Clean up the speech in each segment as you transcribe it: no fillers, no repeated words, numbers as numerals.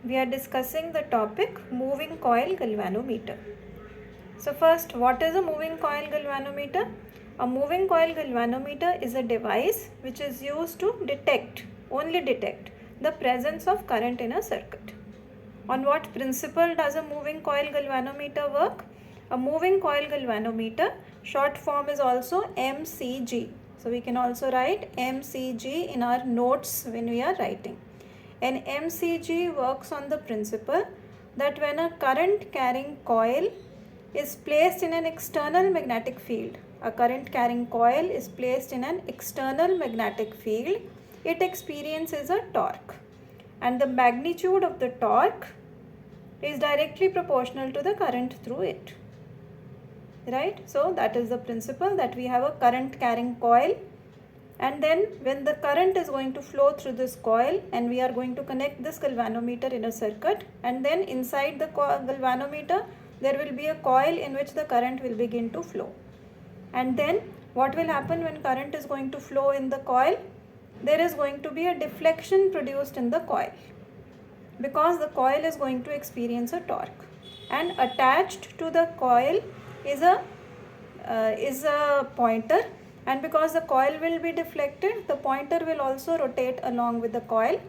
we are discussing the topic moving coil galvanometer. So first, what is a moving coil galvanometer? A moving coil galvanometer is a device which is used to only detect the presence of current in a circuit. On what principle does a moving coil galvanometer work? A moving coil galvanometer, short form is also MCG. So we can also write MCG in our notes when we are writing. An MCG works on the principle that when a current carrying coil is placed in an external magnetic field, it experiences a torque, and the magnitude of the torque is directly proportional to the current through it. Right? So that is the principle, that we have a current carrying coil, and then when the current is going to flow through this coil, and we are going to connect this galvanometer in a circuit, and then inside the galvanometer there will be a coil in which the current will begin to flow. And then what will happen when current is going to flow in the coil? There is going to be a deflection produced in the coil, because the coil is going to experience a torque, and attached to the coil is a pointer, and because the coil will be deflected, the pointer will also rotate along with the coil,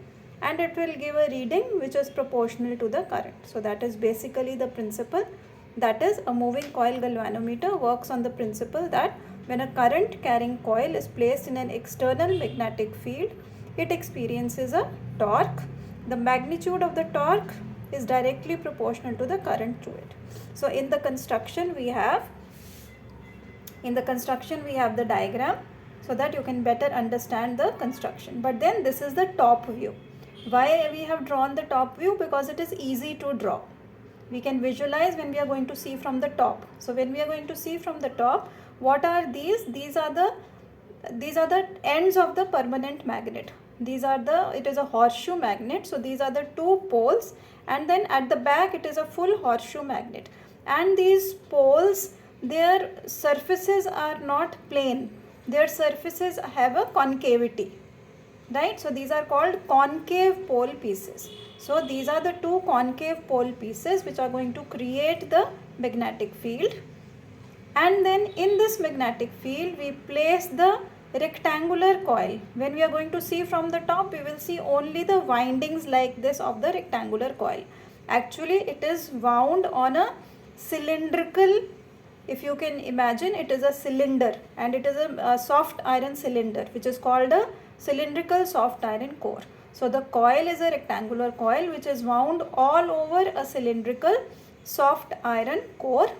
and it will give a reading which is proportional to the current. So that is basically the principle. That is, a moving coil galvanometer works on the principle that when a current carrying coil is placed in an external magnetic field, it experiences a torque. The magnitude of the torque is directly proportional to the current through it. So in the construction we have the diagram, so that you can better understand the construction. But then this is the top view. Why we have drawn the top view? Because it is easy to draw. We can visualize when we are going to see from the top. So when we are going to see from the top, what are these? These are the ends of the permanent magnet. It is a horseshoe magnet. So these are the two poles, and then at the back it is a full horseshoe magnet. And these poles, their surfaces are not plane. Their surfaces have a concavity. Right? So these are called concave pole pieces. So these are the two concave pole pieces which are going to create the magnetic field. And then in this magnetic field we place the rectangular coil. When we are going to see from the top, we will see only the windings like this of the rectangular coil. Actually it is wound on a cylindrical, if you can imagine, it is a cylinder, and it is a soft iron cylinder which is called a cylindrical soft iron core. So the coil is a rectangular coil which is wound all over a cylindrical soft iron core.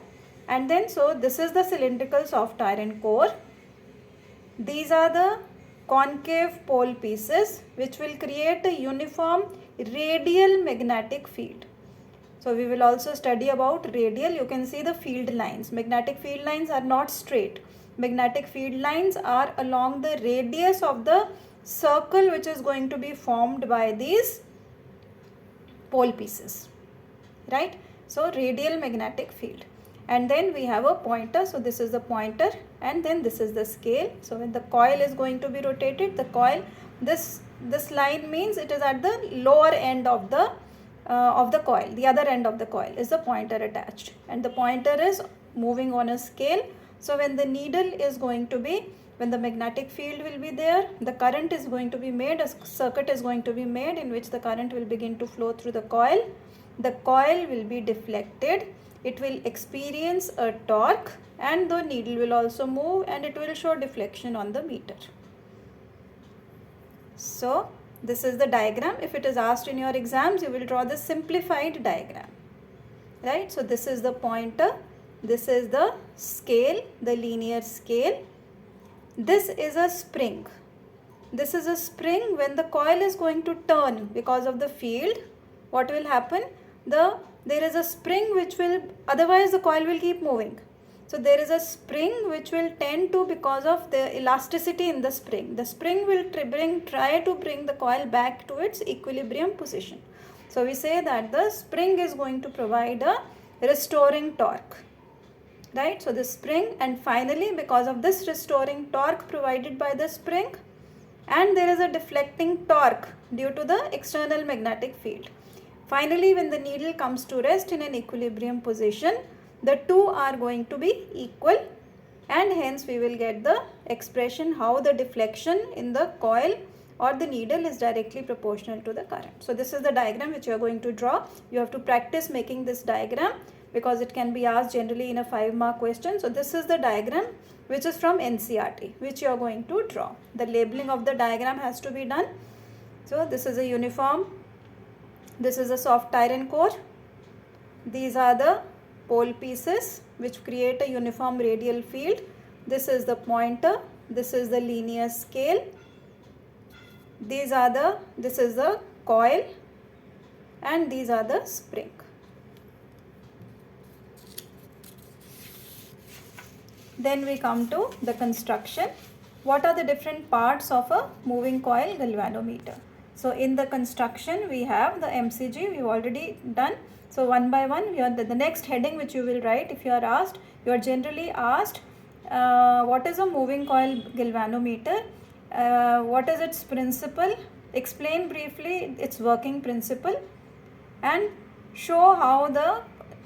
And then, so this is the cylindrical soft iron core. These are the concave pole pieces which will create a uniform radial magnetic field. So we will also study about radial. You can see the field lines. Magnetic field lines are not straight. Magnetic field lines are along the radius of the circle which is going to be formed by these pole pieces. Right? So radial magnetic field. And then we have a pointer. So this is the pointer, and then this is the scale. So when the coil is going to be rotated, the coil, this line means it is at the lower end of the coil. The other end of the coil is the pointer attached, and the pointer is moving on a scale. So when the needle is going to be, when the magnetic field will be there, the current is going to be made, a circuit is going to be made in which the current will begin to flow through the coil. The coil will be deflected, it will experience a torque, and the needle will also move, and it will show deflection on the meter. So this is the diagram. If it is asked in your exams, you will draw the simplified diagram. Right? So this is the pointer, this is the scale, the linear scale. This is a spring. This is a spring. When the coil is going to turn because of the field, what will happen? There is a spring which will, otherwise the coil will keep moving. So there is a spring which will tend to, because of the elasticity in the spring will try to bring the coil back to its equilibrium position. So we say that the spring is going to provide a restoring torque. Right? So the spring, and finally because of this restoring torque provided by the spring, and there is a deflecting torque due to the external magnetic field. Finally, when the needle comes to rest in an equilibrium position, the two are going to be equal, and hence we will get the expression how the deflection in the coil or the needle is directly proportional to the current. So this is the diagram which you are going to draw. You have to practice making this diagram because it can be asked generally in a 5-mark question. So this is the diagram which is from NCERT, which you are going to draw. The labeling of the diagram has to be done. So this is a uniform, this is a soft iron core, these are the pole pieces which create a uniform radial field. This is the pointer, this is the linear scale, this is the coil, and these are the spring. Then we come to the construction. What are the different parts of a moving coil galvanometer? So in the construction we have the MCG, we've already done. So one by one, the next heading which you will write, if you are asked, you are generally asked what is a moving coil galvanometer, what is its principle, explain briefly its working principle, and show how the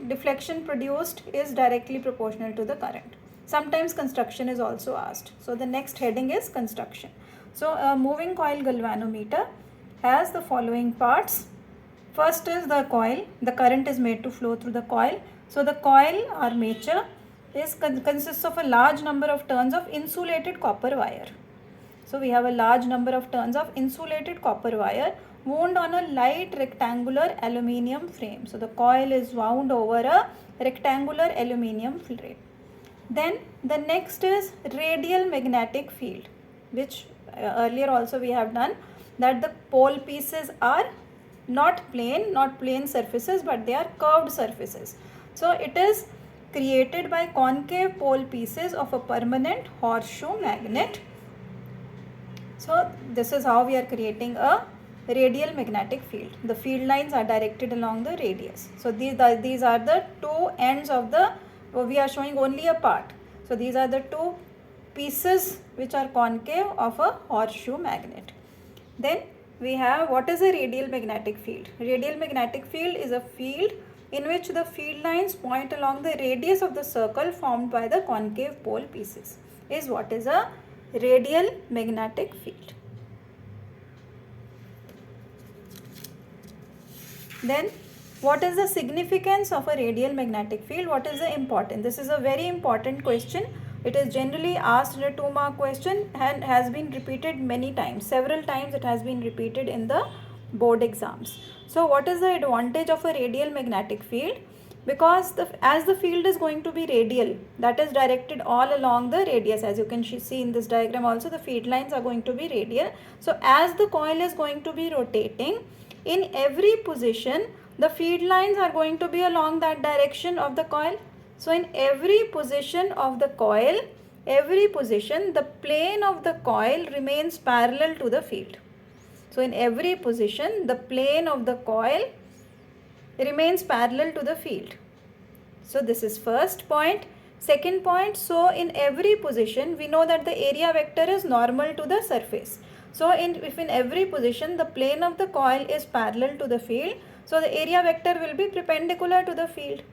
deflection produced is directly proportional to the current. Sometimes construction is also asked. So the next heading is construction. So a moving coil galvanometer has the following parts. First is the coil. The current is made to flow through the coil. So the coil armature consists of a large number of turns of insulated copper wire. So we have a large number of turns of insulated copper wire wound on a light rectangular aluminium frame. So the coil is wound over a rectangular aluminium frame. Then the next is radial magnetic field, which earlier also we have done, that the pole pieces are not plane surfaces, but they are curved surfaces. So it is created by concave pole pieces of a permanent horseshoe magnet. So this is how we are creating a radial magnetic field. The field lines are directed along the radius. So these are the two ends of the, we are showing only a part. So these are the two pieces which are concave of a horseshoe magnet. Then we have, what is a radial magnetic field? Radial magnetic field is a field in which the field lines point along the radius of the circle formed by the concave pole pieces, is what is a radial magnetic field. Then what is the significance of a radial magnetic field? What is the importance? This is a very important question. It is generally asked in a 2-mark question and has been repeated many times. Several times it has been repeated in the board exams. So what is the advantage of a radial magnetic field? Because as the field is going to be radial, that is directed all along the radius, as you can see in this diagram also, the field lines are going to be radial. So as the coil is going to be rotating, in every position the field lines are going to be along that direction of the coil. So in every position of the coil, the plane of the coil remains parallel to the field. So in every position, the plane of the coil remains parallel to the field. So this is first point. Second point, so in every position, we know that the area vector is normal to the surface. So if in every position, the plane of the coil is parallel to the field, so the area vector will be perpendicular to the field.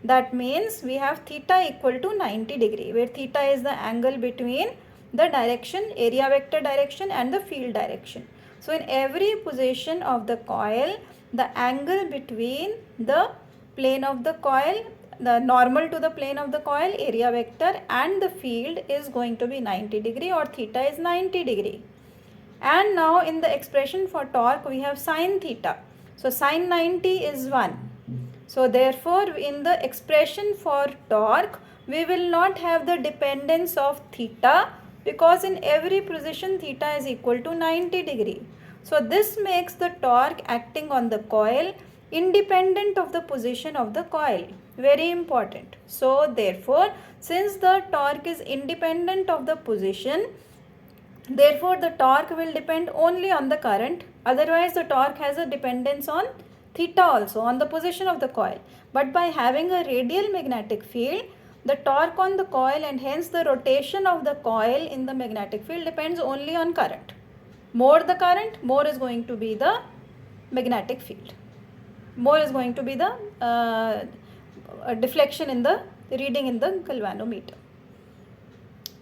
That means we have theta equal to 90 degree, where theta is the angle between the direction, area vector direction, and the field direction. So in every position of the coil, the angle between the plane of the coil, the normal to the plane of the coil, area vector, and the field is going to be 90 degree, or theta is 90 degree. And now in the expression for torque, we have sine theta. So sine 90 is 1. So therefore, in the expression for torque, we will not have the dependence of theta, because in every position theta is equal to 90 degree. So this makes the torque acting on the coil independent of the position of the coil. Very important. So therefore, since the torque is independent of the position, therefore the torque will depend only on the current. Otherwise the torque has a dependence on theta also, on the position of the coil. But by having a radial magnetic field, the torque on the coil and hence the rotation of the coil in the magnetic field depends only on current. More the current, more is going to be the magnetic field. more is going to be the deflection in the reading in the galvanometer.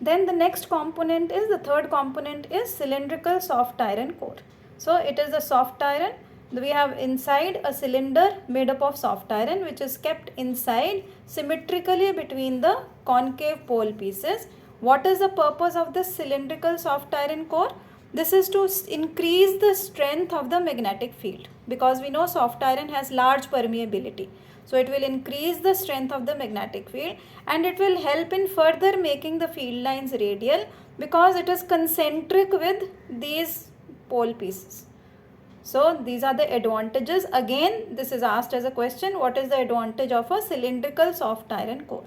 Then the next component is, the third component is cylindrical soft iron core. So it is the soft iron. We have inside a cylinder made up of soft iron, which is kept inside symmetrically between the concave pole pieces. What is the purpose of this cylindrical soft iron core? This is to increase the strength of the magnetic field, because we know soft iron has large permeability. So it will increase the strength of the magnetic field, and it will help in further making the field lines radial, because it is concentric with these pole pieces. So these are the advantages. Again, this is asked as a question, what is the advantage of a cylindrical soft iron core?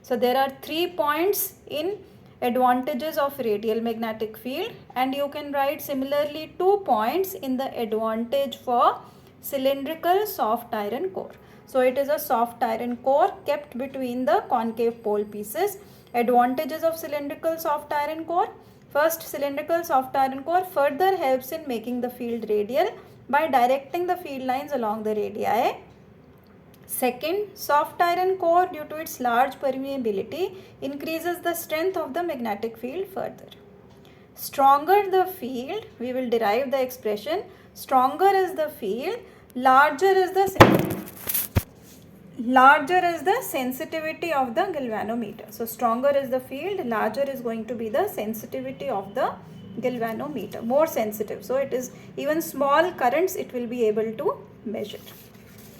So there are 3 points in advantages of radial magnetic field, and you can write similarly 2 points in the advantage for cylindrical soft iron core. So it is a soft iron core kept between the concave pole pieces. Advantages of cylindrical soft iron core. First, cylindrical soft iron core further helps in making the field radial by directing the field lines along the radii. Second, soft iron core, due to its large permeability, increases the strength of the magnetic field further. Stronger the field, we will derive the expression, stronger is the field, larger is the sensitivity of the galvanometer. So stronger is the field, larger is going to be the sensitivity of the galvanometer, more sensitive. So it is even small currents it will be able to measure.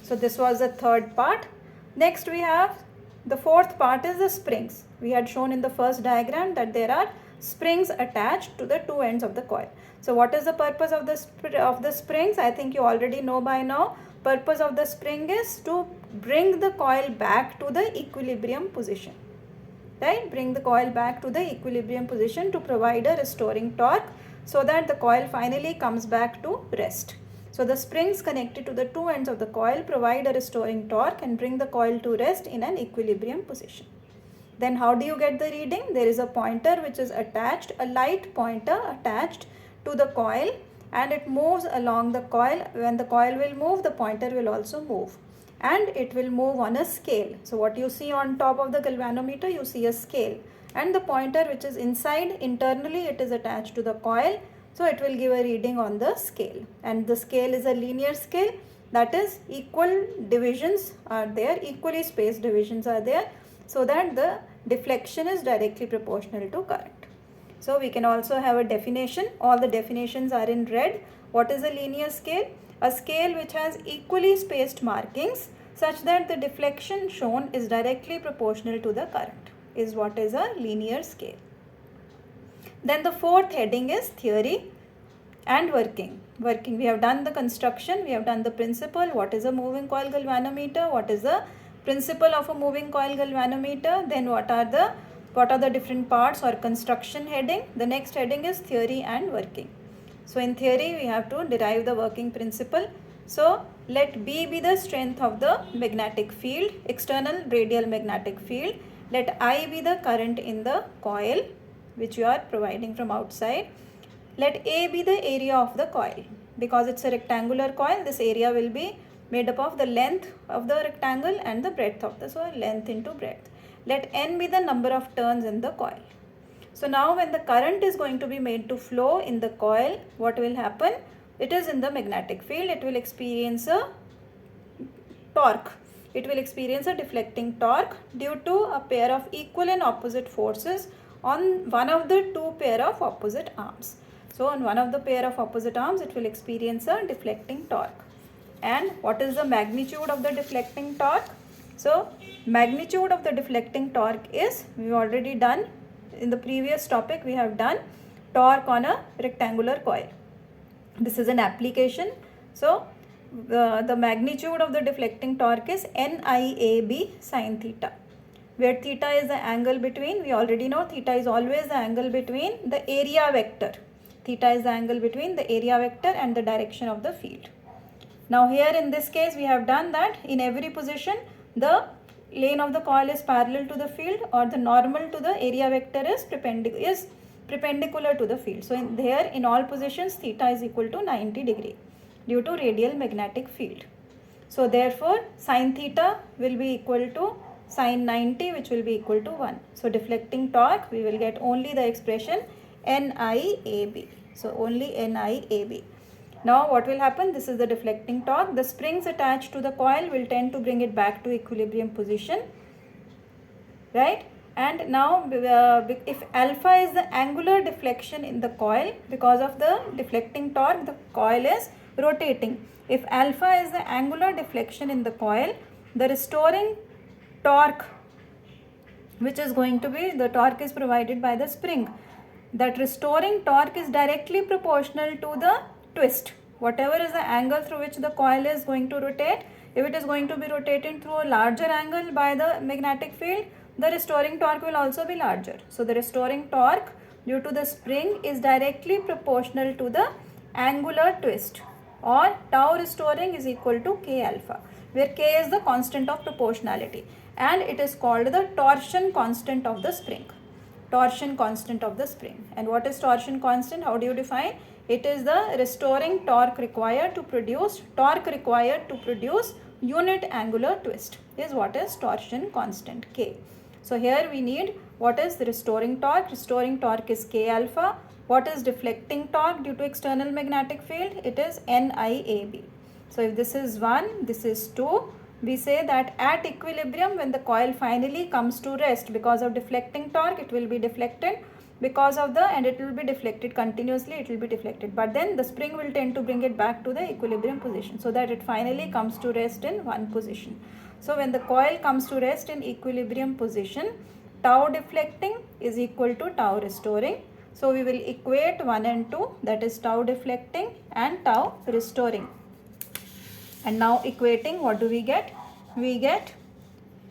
So this was the third part. Next we have the fourth part is the springs. We had shown in the first diagram that there are springs attached to the two ends of the coil. So what is the purpose of the springs? I think you already know by now. Purpose of the spring is to bring the coil back to the equilibrium position. Right? Bring the coil back to the equilibrium position to provide a restoring torque, so that the coil finally comes back to rest. So the springs connected to the two ends of the coil provide a restoring torque and bring the coil to rest in an equilibrium position. Then how do you get the reading? There is a pointer which is attached, a light pointer attached to the coil, and it moves along the coil. When the coil will move, the pointer will also move, and it will move on a scale. So what you see on top of the galvanometer, you see a scale, and the pointer which is inside, internally it is attached to the coil. So it will give a reading on the scale, and the scale is a linear scale, that is equal divisions are there, equally spaced divisions are there, so that the deflection is directly proportional to current. So we can also have a definition. All the definitions are in red. What is a linear scale? A scale which has equally spaced markings such that the deflection shown is directly proportional to the current is what is a linear scale. Then the fourth heading is theory and working. We have done the construction, we have done the principle, what is a moving coil galvanometer, what is the principle of a moving coil galvanometer, then what are the different parts or construction heading. The next heading is theory and working. So in theory we have to derive the working principle. So let B be the strength of the magnetic field, external radial magnetic field. Let I be the current in the coil which you are providing from outside. Let A be the area of the coil. Because it's a rectangular coil, this area will be made up of the length of the rectangle and the breadth of the, so length into breadth. Let N be the number of turns in the coil. So now when the current is going to be made to flow in the coil, what will happen? It is in the magnetic field, it will experience a torque. It will experience a deflecting torque due to a pair of equal and opposite forces on one of the two pair of opposite arms. So on one of the pair of opposite arms, it will experience a deflecting torque. And what is the magnitude of the deflecting torque? So magnitude of the deflecting torque is, we've already done in the previous topic, we have done torque on a rectangular coil. This is an application. So the magnitude of the deflecting torque is NIAB sin theta, where theta is the angle between, we already know theta is always the angle between the area vector. Theta is the angle between the area vector and the direction of the field. Now here in this case we have done that in every position the lane of the coil is parallel to the field, or the normal to the area vector is perpendicular to the field. So in all positions theta is equal to 90 degree due to radial magnetic field. So therefore sine theta will be equal to sine 90, which will be equal to 1. So deflecting torque, we will get only the expression NIAB. So only NIAB. Now what will happen? This is the deflecting torque. The springs attached to the coil will tend to bring it back to equilibrium position, right? And now if alpha is the angular deflection in the coil, because of the deflecting torque, the coil is rotating. If alpha is the angular deflection in the coil, the restoring torque, which is going to be, the torque is provided by the spring. That restoring torque is directly proportional to the twist. Whatever is the angle through which the coil is going to rotate, if it is going to be rotating through a larger angle by the magnetic field, the restoring torque will also be larger. So the restoring torque due to the spring is directly proportional to the angular twist, or tau restoring is equal to K alpha, where K is the constant of proportionality, and it is called the torsion constant of the spring. Torsion constant of the spring. And what is torsion constant? How do you define? It is the restoring torque required to produce unit angular twist, is what is torsion constant, K. So here we need what is the restoring torque. Restoring torque is K alpha. What is deflecting torque due to external magnetic field? It is NIAB. So if this is 1, this is 2, we say that at equilibrium, when the coil finally comes to rest, because of deflecting torque, it will be deflected, because of the, and it will be deflected continuously, it will be deflected, but then the spring will tend to bring it back to the equilibrium position, so that it finally comes to rest in one position. So when the coil comes to rest in equilibrium position, tau deflecting is equal to tau restoring. So we will equate 1 and 2, that is tau deflecting and tau restoring. And now equating, what do we get? We get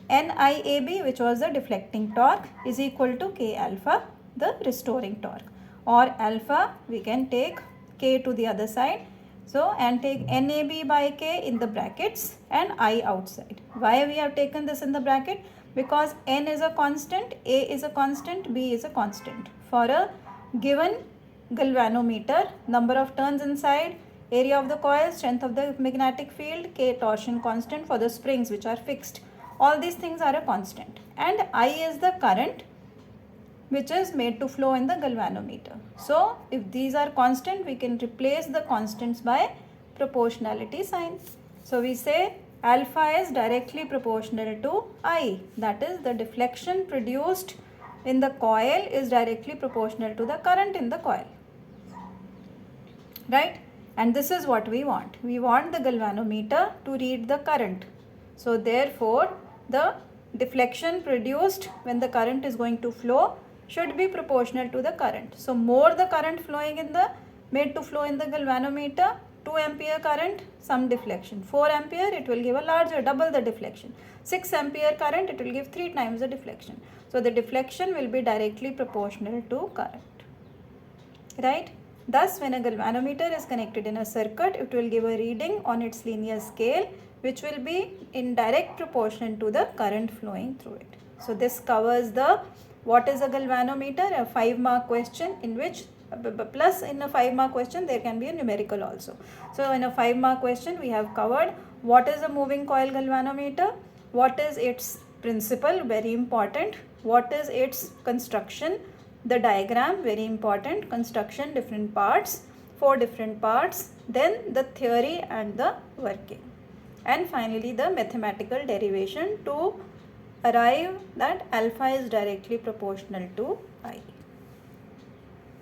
NIAB, which was the deflecting torque, is equal to K alpha, the restoring torque. Or alpha, we can take K to the other side. So, and take NAB by K in the brackets and I outside. Why we have taken this in the bracket? Because N is a constant, A is a constant, B is a constant. For a given galvanometer, number of turns inside, area of the coil, strength of the magnetic field, K torsion constant for the springs which are fixed. All these things are a constant. And I is the current which is made to flow in the galvanometer. So if these are constant, we can replace the constants by proportionality sign. So we say alpha is directly proportional to I, that is the deflection produced in the coil is directly proportional to the current in the coil, right? And this is what we want. We want the galvanometer to read the current. So therefore the deflection produced when the current is going to flow should be proportional to the current. So more the current flowing in the, made to flow in the galvanometer, 2 ampere current, some deflection. 4 ampere, it will give a larger, double the deflection. 6 ampere current, it will give 3 times the deflection. So the deflection will be directly proportional to current, right? Thus, when a galvanometer is connected in a circuit, it will give a reading on its linear scale, which will be in direct proportion to the current flowing through it. So this covers the what is a galvanometer, a 5-mark question, in which plus in a 5-mark question there can be a numerical also. So in a 5-mark question we have covered what is a moving coil galvanometer, what is its principle, very important, what is its construction, the diagram, very important, construction, different parts, 4 different parts, then the theory and the working, and finally the mathematical derivation to arrive that alpha is directly proportional to I.